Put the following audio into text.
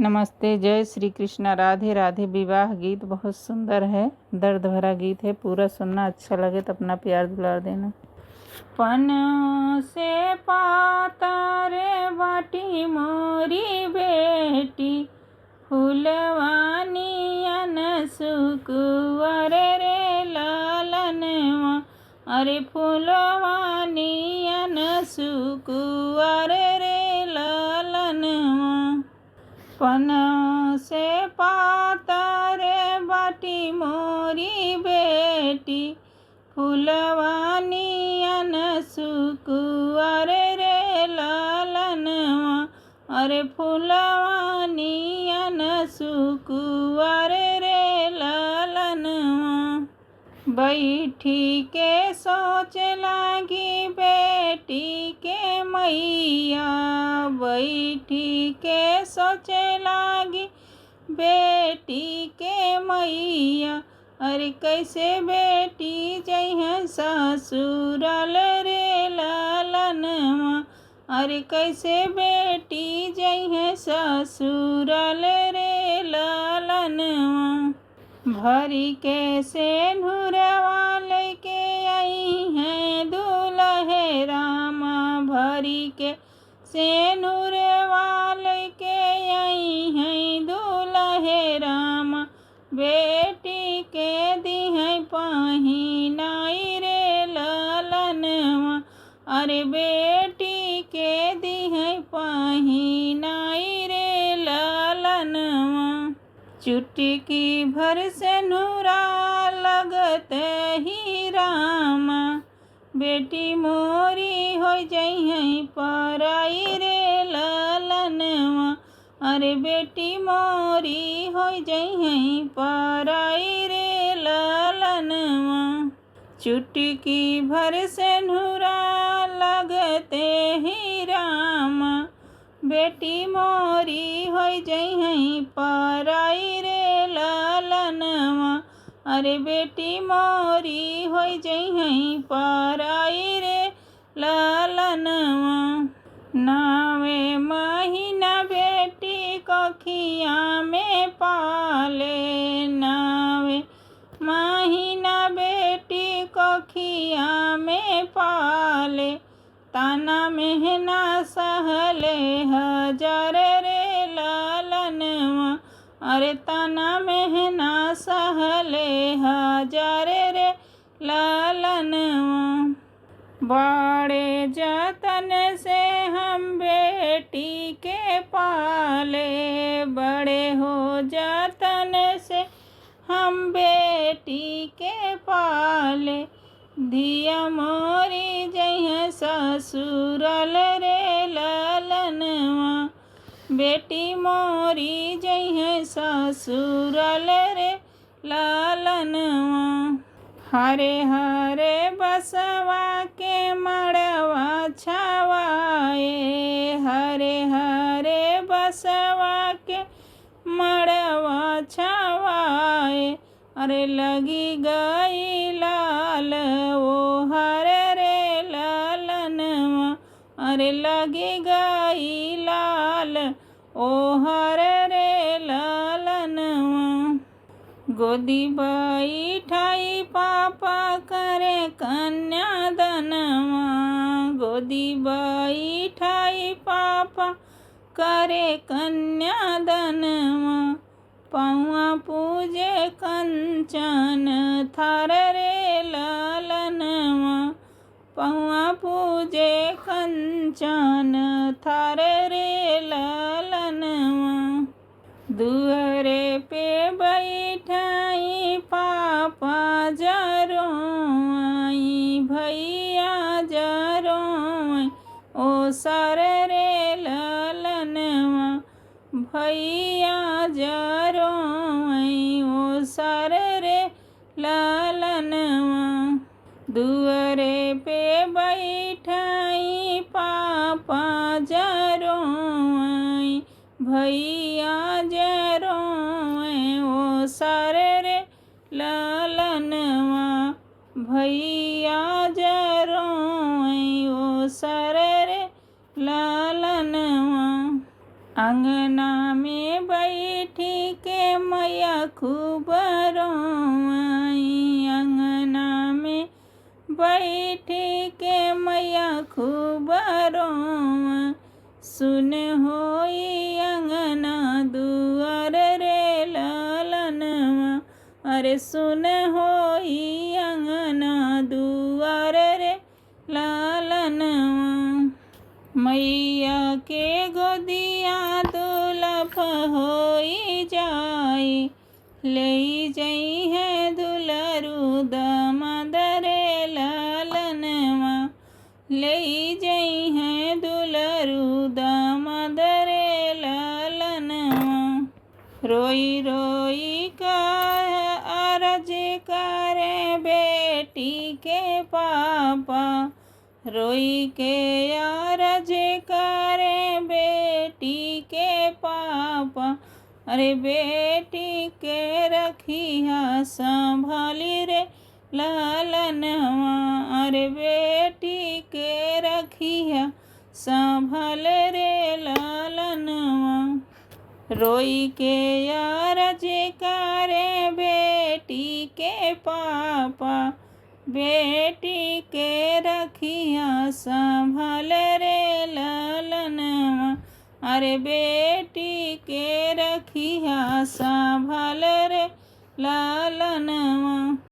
नमस्ते, जय श्री कृष्णा, राधे राधे। विवाह गीत बहुत सुंदर है, दर्द भरा गीत है। पूरा सुनना, अच्छा लगे तो अपना प्यार दुलार देना। पन से पातर बाटी मोरी बेटी, फूलवानी अनसुकुवर रे लालनवा। अरे फूलवानी अनसुकुवर रे लालनवा। पन से पातर बाटी मोरी बेटी, फूलवानी अनसुकुवर रे लालनवा। अरे फूलवानी अनसुकुवर रे लालनवा। बैठी के सोच लागी बेटी के मैया, बैठी के सोचे लागी बेटी के मैया। अरे कैसे बेटी जइह ससुराल रे लालनवा। अरे कैसे बेटी जइह ससुराल रे लालनवा। भरी के सेनुरवा लेके आई हैं दुल्हे रामा, भरी के सेनुरवा लेके आई हैं दुल्हे रामा। बेटी के दिहै पहिनाई रे लालनवा। अरे बेटी के दिहै पहिनाई रे लालनवा। चुटकी भर सेनुरा लगते ही रामा, बेटी मोरी हो जइह पराई रे लालनवा। अरे बेटी मोरी हो जइह पराई रे लालनवा। चुटकी भर सेनुरा लगते ही रामा, बेटी मोरी हो जइह पराई रे लालनवा। अरे बेटी मोरी हो जइह पराई रे लालनवा। नावे महीना बेटी कखिया में पाले, नावे महीना बेटी कखिया में पाले। ताना मेहना सहले हजार रे लालनवा। अरे ताना मेहना सहले हजार रे लालनवा। बड़े जतन से हम बेटी के पाले, बड़े हो जतन से हम बेटी के पाले। धिया मोरी जइह ससुराल रे लालनवा, बेटी मोरी जइह ससुराल रे लालनवा। हरे हरे बसवा के मड़वा छवाए, हरे हरे बसवा के मड़वा छवाए। अरे लगी गई लाल ओ हरे रे लालनवा। अरे लगी गई लाल ओ हरे रे लालनवा। गोदी बैठाई पापा करे कन्यादानवा, गोदी बैठाई पापा करे कन्यादानवा। पौआ पूजे कंचन थार रे लालनवा, पौआ पूजे कंचन थार रे लालनवा। दुअरे पे बैठाई पापा जरोई, भैया जरोई ओ सर रे लालनवा। भैया जरोई ओ सर रे लालनवा। दुअरे पे बैठाई पापा जरोई, भैया जरोई ओ सर रे लालनवा। भैया जरोई ओ सर रे लालनवा। अंगन अंगना में बैठी के मैया खूब रोवाई। अंगना में बैठी के मैया खूब रोवा। सुन होई अंगना दुआर रे लालनवा। अरे सुन होई अंगना दुआर रे लालनवा। मैया के गोदिया दुलभ होई जाई। ले जई है दुलरू दामाद रे लालनवा। ले जई है दुलरू दामाद रे लालनवा। रोई रोई का अर्ज करे बेटी के पापा। रोई के अर्ज करे बेटी के पापा। अरे बेटी के रखिया संभाली रे लालनवा। अरे बेटी के रखिया संभाल रे लालनवा। रोई के अर्ज करे बेटी के पापा। बेटी के रखिया संभाल रे लालनवा। अरे बेटी के रखिया संभाल रे लालनवा।